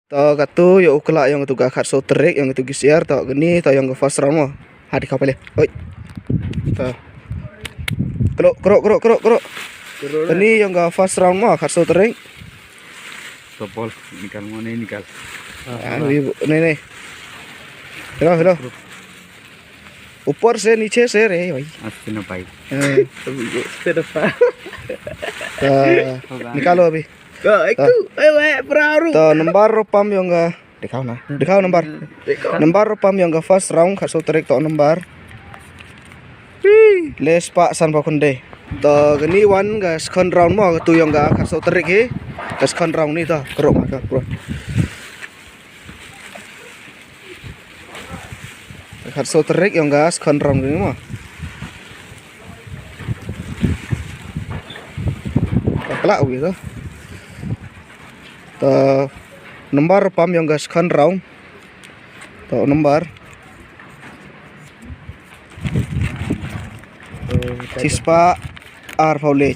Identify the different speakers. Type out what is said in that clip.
Speaker 1: To katu yo ukla yang tu gak so terik yang tu gisiar to gini to yang first round mo. Hadi kau pale. Oi. To. Kerok. Ini yang gak first round mo so terik.
Speaker 2: Topol nikal mo na nikal.
Speaker 1: नहीं हेलो ऊपर से नीचे से रे भाई
Speaker 2: अस्सी न पाई
Speaker 1: निकालो अभी तो नंबर पम yang दिखाओ नंबर पम yang first round खासो tarik to number les pak san pakunde to gani one ga second round mo tu yang ga खासो tarik he ga second round ni to kerok maka bro खासो tarik yang ga second round ni mo kelak gitu to nomor pam yang gas second round to nomor Cispa ar faule